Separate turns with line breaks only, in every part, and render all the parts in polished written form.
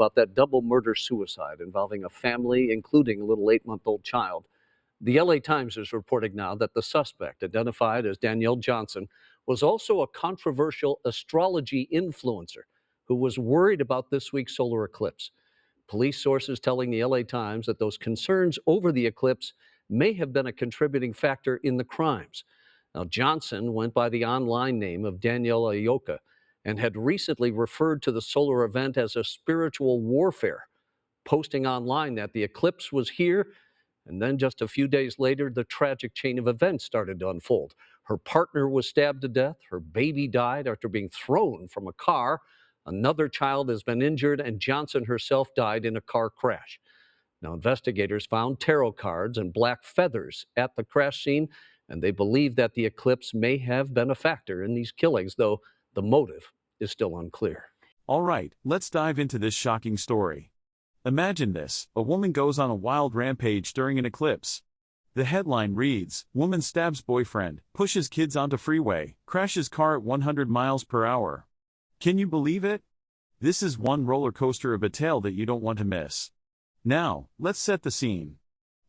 about that double murder-suicide involving a family, including a little 8-month-old child. The LA Times is reporting now that the suspect, identified as Danielle Johnson, was also a controversial astrology influencer who was worried about this week's solar eclipse. Police sources telling the LA Times that those concerns over the eclipse may have been a contributing factor in the crimes. Now, Johnson went by the online name of Danielle Ayoka and had recently referred to the solar event as a spiritual warfare, posting online that the eclipse was here. And then just a few days later, the tragic chain of events started to unfold. Her partner was stabbed to death. Her baby died after being thrown from a car. Another child has been injured, and Johnson herself died in a car crash. Now, investigators found tarot cards and black feathers at the crash scene, and they believe that the eclipse may have been a factor in these killings, though the motive is still unclear.
All right, let's dive into this shocking story. Imagine this: a woman goes on a wild rampage during an eclipse. The headline reads, "Woman stabs boyfriend, pushes kids onto freeway, crashes car at 100 miles per hour." Can you believe it? This is one roller coaster of a tale that you don't want to miss. Now, let's set the scene.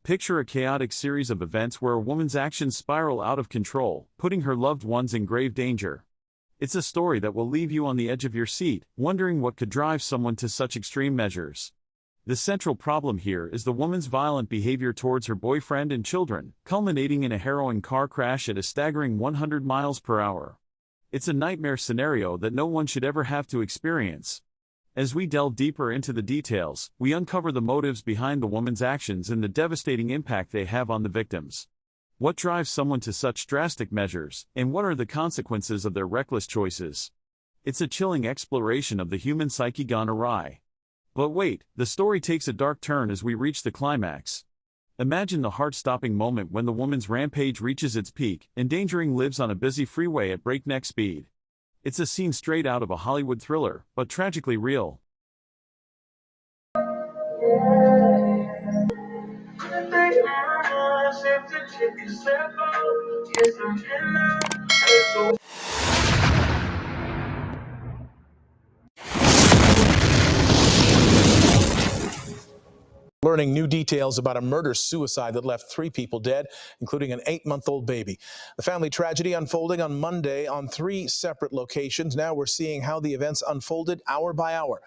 Picture a chaotic series of events where a woman's actions spiral out of control, putting her loved ones in grave danger. It's a story that will leave you on the edge of your seat, wondering what could drive someone to such extreme measures. The central problem here is the woman's violent behavior towards her boyfriend and children, culminating in a harrowing car crash at a staggering 100 miles per hour. It's a nightmare scenario that no one should ever have to experience. As we delve deeper into the details, we uncover the motives behind the woman's actions and the devastating impact they have on the victims. What drives someone to such drastic measures, and what are the consequences of their reckless choices? It's a chilling exploration of the human psyche gone awry. But wait, the story takes a dark turn as we reach the climax. Imagine the heart-stopping moment when the woman's rampage reaches its peak, endangering lives on a busy freeway at breakneck speed. It's a scene straight out of a Hollywood thriller, but tragically real.
Learning new details about a murder-suicide that left 3 people dead, including an 8-month-old baby. The family tragedy unfolding on Monday on 3 separate locations. Now we're seeing how the events unfolded hour by hour.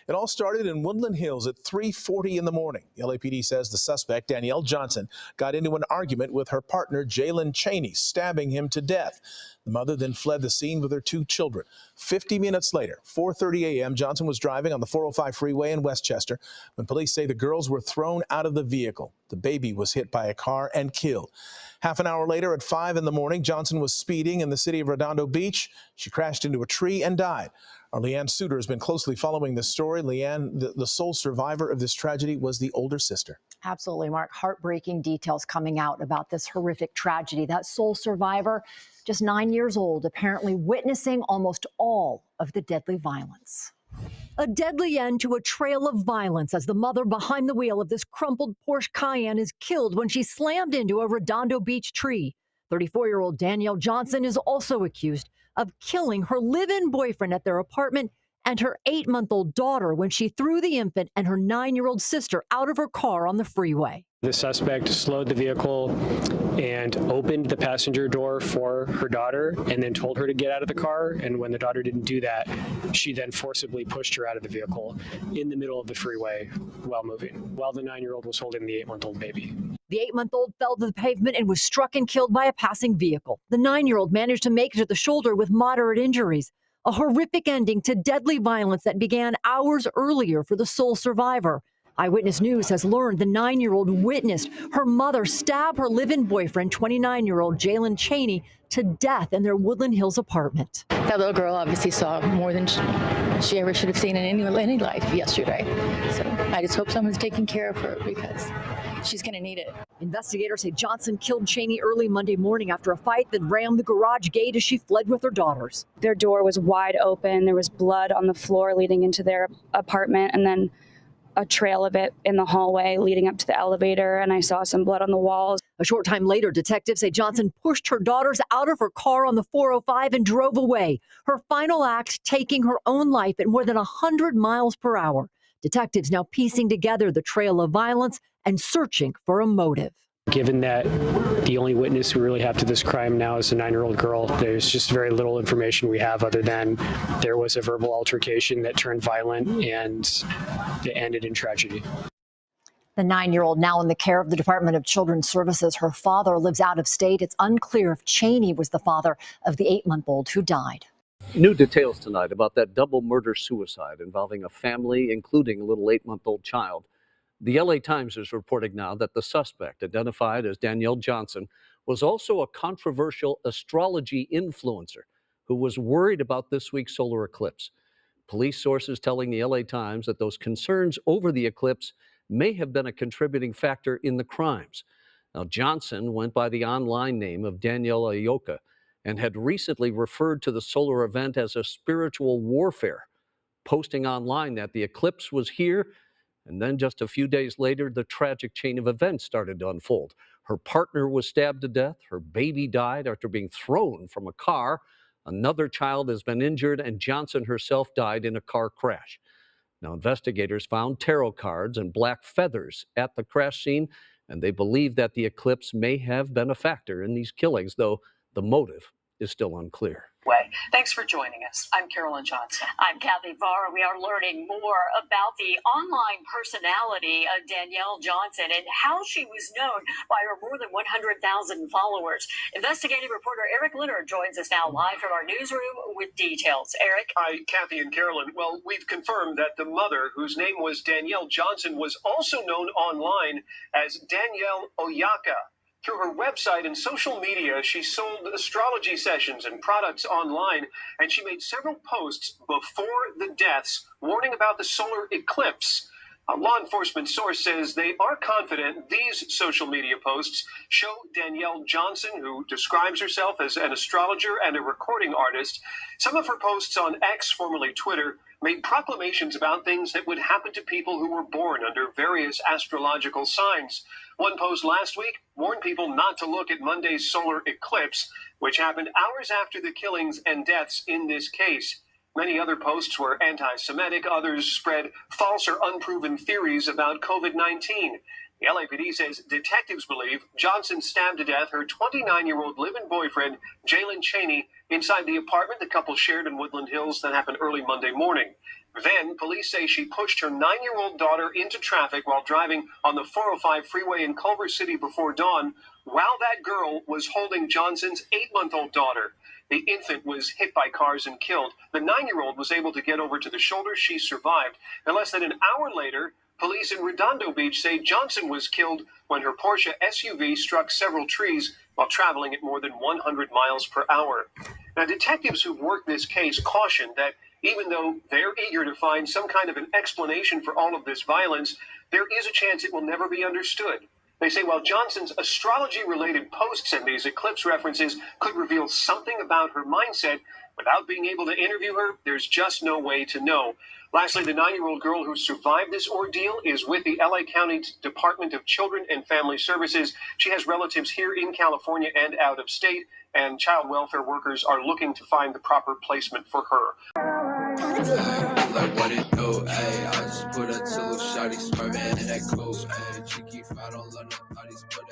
It all started in Woodland Hills at 3:40 in the morning. The LAPD says the suspect, Danielle Johnson, got into an argument with her partner, Jalen Cheney, stabbing him to death. The mother then fled the scene with her 2 children. 50 minutes later, 4:30 a.m., Johnson was driving on the 405 freeway in Westchester when police say the girls were thrown out of the vehicle. The baby was hit by a car and killed. Half an hour later, at 5 in the morning, Johnson was speeding in the city of Redondo Beach. She crashed into a tree and died. Our Leanne Suter has been closely following this story. Leanne, the sole survivor of this tragedy was the older sister.
Absolutely, Mark. Heartbreaking details coming out about this horrific tragedy. That sole survivor, just 9 years old, apparently witnessing almost all of the deadly violence. A deadly end to a trail of violence as the mother behind the wheel of this crumpled Porsche Cayenne is killed when she slammed into a Redondo Beach tree. 34-year-old Danielle Johnson is also accused of killing her live-in boyfriend at their apartment and her 8-month-old daughter when she threw the infant and her 9-year-old sister out of her car on the freeway.
The suspect slowed the vehicle and opened the passenger door for her daughter and then told her to get out of the car. And when the daughter didn't do that, she then forcibly pushed her out of the vehicle in the middle of the freeway while moving, while the 9-year-old was holding the 8-month-old baby.
The 8-month-old fell to the pavement and was struck and killed by a passing vehicle. The 9-year-old managed to make it to the shoulder with moderate injuries. A horrific ending to deadly violence that began hours earlier for the sole survivor. Eyewitness News has learned the 9-year-old witnessed her mother stab her live-in boyfriend, 29-year-old Jalen Cheney, to death in their Woodland Hills apartment.
That little girl obviously saw more than she ever should have seen in any life yesterday. So I just hope someone's taking care of her because she's going to need it.
Investigators say Johnson killed Cheney early Monday morning after a fight that rammed the garage gate as she fled with her daughters.
Their door was wide open. There was blood on the floor leading into their apartment, and then a trail of it in the hallway leading up to the elevator, and I saw some blood on the walls.
A short time later, detectives say Johnson pushed her daughters out of her car on the 405 and drove away. Her final act taking her own life at more than 100 miles per hour. Detectives now piecing together the trail of violence and searching for a motive.
Given that the only witness we really have to this crime now is a 9-year-old girl, there's just very little information we have other than there was a verbal altercation that turned violent and it ended in tragedy.
The 9-year-old now in the care of the Department of Children's Services. Her father lives out of state. It's unclear if Cheney was the father of the 8-month-old who died.
New details tonight about that double murder-suicide involving a family, including a little 8-month-old child. The LA Times is reporting now that the suspect, identified as Danielle Johnson, was also a controversial astrology influencer who was worried about this week's solar eclipse. Police sources telling the LA Times that those concerns over the eclipse may have been a contributing factor in the crimes. Now, Johnson went by the online name of Danielle Ayoka and had recently referred to the solar event as a spiritual warfare, posting online that the eclipse was here. And then just a few days later, the tragic chain of events started to unfold. Her partner was stabbed to death. Her baby died after being thrown from a car. Another child has been injured, and Johnson herself died in a car crash. Now, investigators found tarot cards and black feathers at the crash scene, and they believe that the eclipse may have been a factor in these killings, though the motive is still unclear.
Thanks for joining us. I'm Carolyn Johnson. I'm Kathy Vara. We are learning more about the online personality of Danielle Johnson and how she was known by her more than 100,000 followers. Investigative reporter Eric Litter joins us now live from our newsroom with details. Eric?
Hi, Kathy and Carolyn. Well, we've confirmed that the mother, whose name was Danielle Johnson, was also known online as Danielle Oyaka. Through her website and social media, she sold astrology sessions and products online, and she made several posts before the deaths warning about the solar eclipse. A law enforcement source says they are confident these social media posts show Danielle Johnson, who describes herself as an astrologer and a recording artist. Some of her posts on X, formerly Twitter, made proclamations about things that would happen to people who were born under various astrological signs. One post last week warned people not to look at Monday's solar eclipse, which happened hours after the killings and deaths in this case. Many other posts were anti-Semitic. Others spread false or unproven theories about COVID-19. The LAPD says detectives believe Johnson stabbed to death her 29-year-old live-in boyfriend, Jalen Cheney, inside the apartment the couple shared in Woodland Hills that happened early Monday morning. Then, police say she pushed her 9-year-old daughter into traffic while driving on the 405 freeway in Culver City before dawn, while that girl was holding Johnson's 8-month-old daughter. The infant was hit by cars and killed. The 9-year-old was able to get over to the shoulder. She survived. And less than an hour later, police in Redondo Beach say Johnson was killed when her Porsche SUV struck several trees while traveling at more than 100 miles per hour. Now, detectives who've worked this case caution that even though they're eager to find some kind of an explanation for all of this violence, there is a chance it will never be understood. They say while Johnson's astrology-related posts and these eclipse references could reveal something about her mindset, without being able to interview her, there's just no way to know. Lastly, the 9-year-old girl who survived this ordeal is with the LA County Department of Children and Family Services. She has relatives here in California and out of state, and child welfare workers are looking to find the proper placement for her.
Like what it do, ayy. I just put her to little shawty swerving in that cool, ayy. Cheeky, I don't love nobody's buddy.